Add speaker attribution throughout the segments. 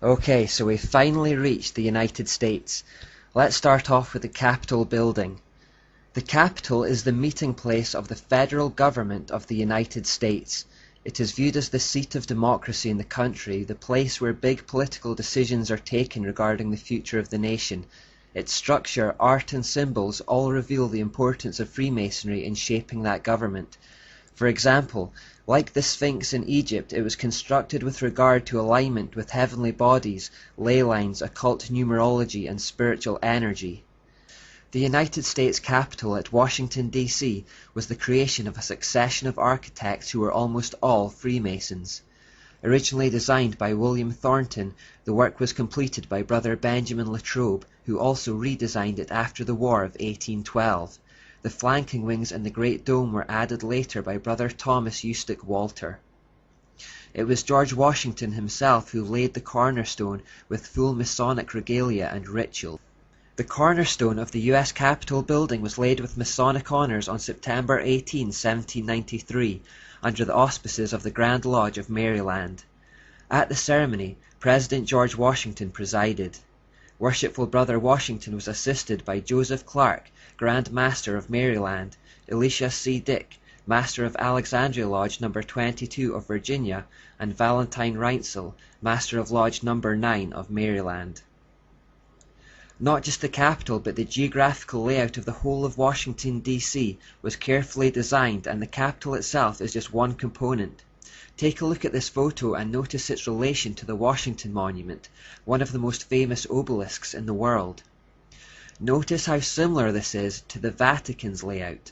Speaker 1: Okay, so we've finally reached the United States. Let's start off with the Capitol building. The Capitol is the meeting place of the federal government of the United States. It is viewed as the seat of democracy in the country, the place where big political decisions are taken regarding the future of the nation. Its structure, art and symbols all reveal the importance of Freemasonry in shaping that government. For example, like the Sphinx in Egypt, it was constructed with regard to alignment with heavenly bodies, ley lines, occult numerology, and spiritual energy. The United States Capitol at Washington, D.C. was the creation of a succession of architects who were almost all Freemasons. Originally designed by William Thornton, the work was completed by Brother Benjamin Latrobe, who also redesigned it after the War of 1812. The flanking wings and the Great Dome were added later by Brother Thomas Eustache Walter. It was George Washington himself who laid the cornerstone with full Masonic regalia and ritual. The cornerstone of the U.S. Capitol building was laid with Masonic honors on September 18, 1793, under the auspices of the Grand Lodge of Maryland. At the ceremony, President George Washington presided. Worshipful Brother Washington was assisted by Joseph Clark, Grand Master of Maryland, Elisha C. Dick, Master of Alexandria Lodge No. 22 of Virginia, and Valentine Reinsel, Master of Lodge No. 9 of Maryland. Not just the Capitol, but the geographical layout of the whole of Washington, D.C. was carefully designed, and the Capitol itself is just one component. Take a look at this photo and notice its relation to the Washington Monument, one of the most famous obelisks in the world. Notice how similar this is to the Vatican's layout.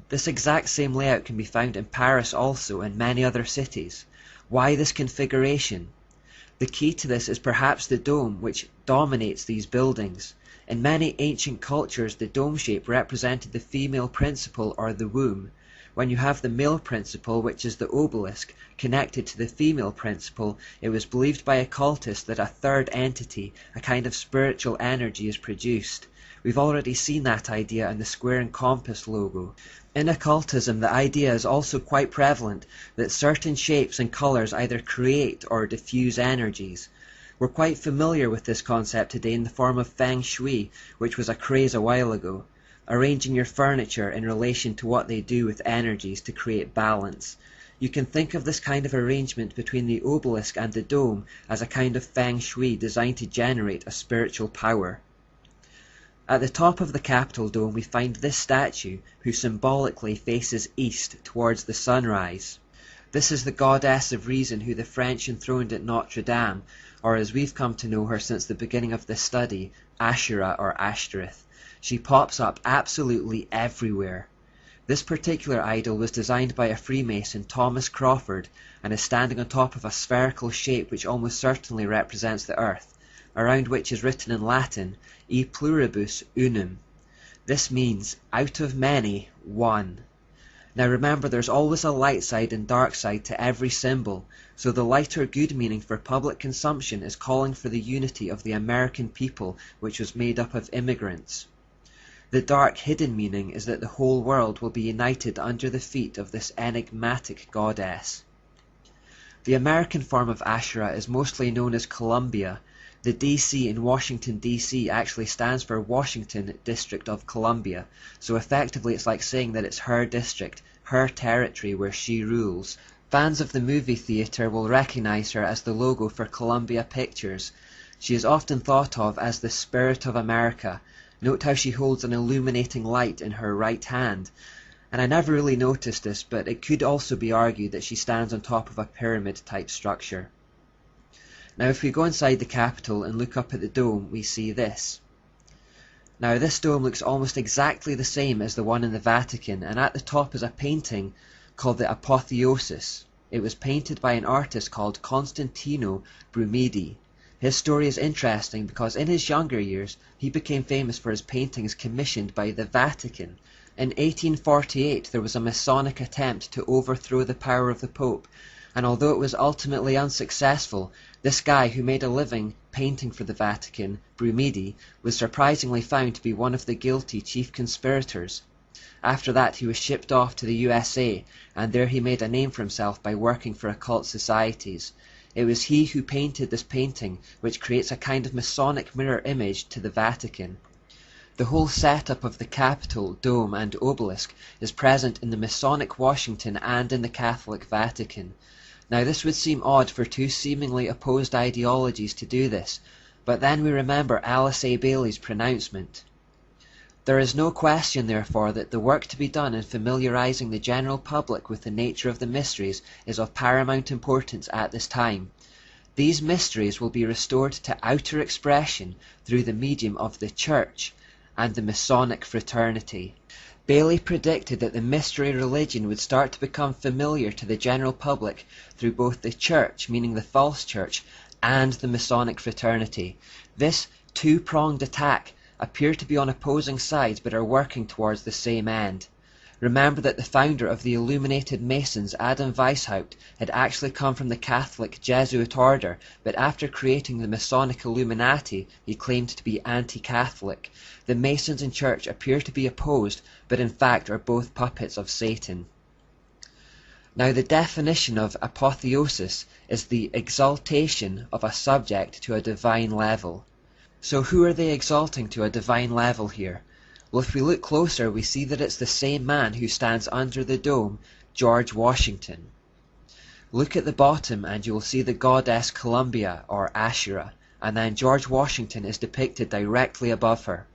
Speaker 1: This exact same layout can be found in Paris also and many other cities. Why this configuration? The key to this is perhaps the dome, which dominates these buildings. In many ancient cultures, the dome shape represented the female principle or the womb. When you have the male principle, which is the obelisk, connected to the female principle, it was believed by occultists that a third entity, a kind of spiritual energy, is produced. We've already seen that idea in the square and compass logo. In occultism, the idea is also quite prevalent that certain shapes and colors either create or diffuse energies. We're quite familiar with this concept today in the form of Feng Shui, which was a craze a while ago. Arranging your furniture in relation to what they do with energies to create balance. You can think of this kind of arrangement between the obelisk and the dome as a kind of Feng Shui designed to generate a spiritual power. At the top of the Capitol dome we find this statue, who symbolically faces east towards the sunrise. This is the goddess of reason who the French enthroned at Notre Dame, or as we've come to know her since the beginning of this study, Ashura or Ashtoreth. She pops up absolutely everywhere. This particular idol was designed by a Freemason, Thomas Crawford, and is standing on top of a spherical shape which almost certainly represents the earth, around which is written in Latin, E pluribus unum. This means, out of many, one. Now remember, there's always a light side and dark side to every symbol, so the lighter good meaning for public consumption is calling for the unity of the American people, which was made up of immigrants. The dark hidden meaning is that the whole world will be united under the feet of this enigmatic goddess. The American form of Ashura is mostly known as Columbia. The DC in Washington, D.C. actually stands for Washington District of Columbia, so effectively it's like saying that it's her district, her territory where she rules. Fans of the movie theatre will recognize her as the logo for Columbia Pictures. She is often thought of as the Spirit of America. Note how she holds an illuminating light in her right hand. And I never really noticed this, but it could also be argued that she stands on top of a pyramid-type structure. Now if we go inside the Capitol and look up at the dome, we see this. Now this dome looks almost exactly the same as the one in the Vatican, and at the top is a painting called the Apotheosis. It was painted by an artist called Constantino Brumidi. His story is interesting because in his younger years he became famous for his paintings commissioned by the Vatican. In 1848 there was a Masonic attempt to overthrow the power of the Pope, and although it was ultimately unsuccessful, this guy who made a living painting for the Vatican, Brumidi, was surprisingly found to be one of the guilty chief conspirators. After that he was shipped off to the USA, and there he made a name for himself by working for occult societies. It was he who painted this painting, which creates a kind of Masonic mirror image to the Vatican. The whole setup of the Capitol, dome, and obelisk is present in the Masonic Washington and in the Catholic Vatican. Now this would seem odd for two seemingly opposed ideologies to do this, but then we remember Alice A. Bailey's pronouncement. There is no question, therefore, that the work to be done in familiarizing the general public with the nature of the mysteries is of paramount importance at this time. These mysteries will be restored to outer expression through the medium of the Church and the Masonic fraternity. Bailey predicted that the mystery religion would start to become familiar to the general public through both the Church, meaning the false Church, and the Masonic fraternity. This two-pronged attack appear to be on opposing sides but are working towards the same end. Remember that the founder of the Illuminated Masons, Adam Weishaupt, had actually come from the Catholic Jesuit order, but after creating the Masonic Illuminati, he claimed to be anti-Catholic. The Masons and Church appear to be opposed, but in fact are both puppets of Satan. Now the definition of apotheosis is the exaltation of a subject to a divine level. So who are they exalting to a divine level here? Well, if we look closer, we see that it's the same man who stands under the dome, George Washington. Look at the bottom and you will see the goddess Columbia, or Asherah, and then George Washington is depicted directly above her.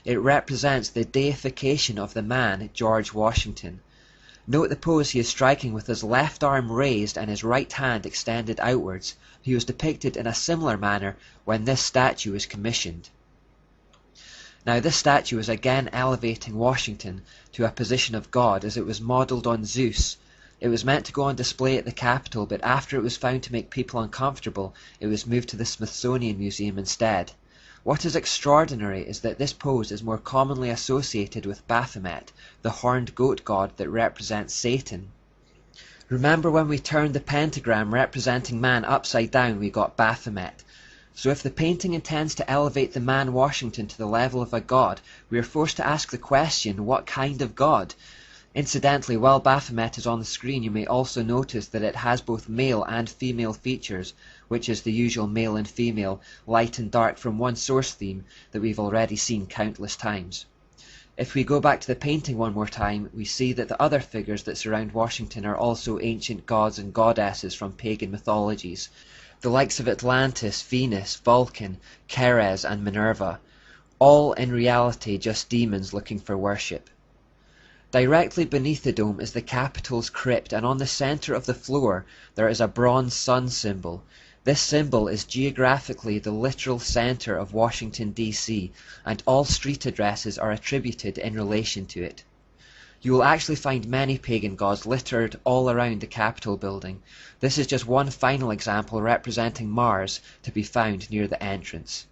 Speaker 1: It represents the deification of the man, George Washington. Note the pose he is striking with his left arm raised and his right hand extended outwards. He was depicted in a similar manner when this statue was commissioned. Now this statue is again elevating Washington to a position of God, as it was modelled on Zeus. It was meant to go on display at the Capitol, but after it was found to make people uncomfortable, it was moved to the Smithsonian Museum instead. What is extraordinary is that this pose is more commonly associated with Baphomet, the horned goat god that represents Satan. Remember when we turned the pentagram representing man upside down, we got Baphomet. So if the painting intends to elevate the man Washington to the level of a god, we are forced to ask the question, what kind of god? Incidentally, while Baphomet is on the screen, you may also notice that it has both male and female features, which is the usual male and female, light and dark from one source theme that we've already seen countless times. If we go back to the painting one more time, we see that the other figures that surround Washington are also ancient gods and goddesses from pagan mythologies, the likes of Atlantis, Venus, Vulcan, Ceres and Minerva, all in reality just demons looking for worship. Directly beneath the dome is the Capitol's crypt, and on the center of the floor there is a bronze sun symbol. This symbol is geographically the literal center of Washington, D.C., and all street addresses are attributed in relation to it. You will actually find many pagan gods littered all around the Capitol building. This is just one final example representing Mars to be found near the entrance.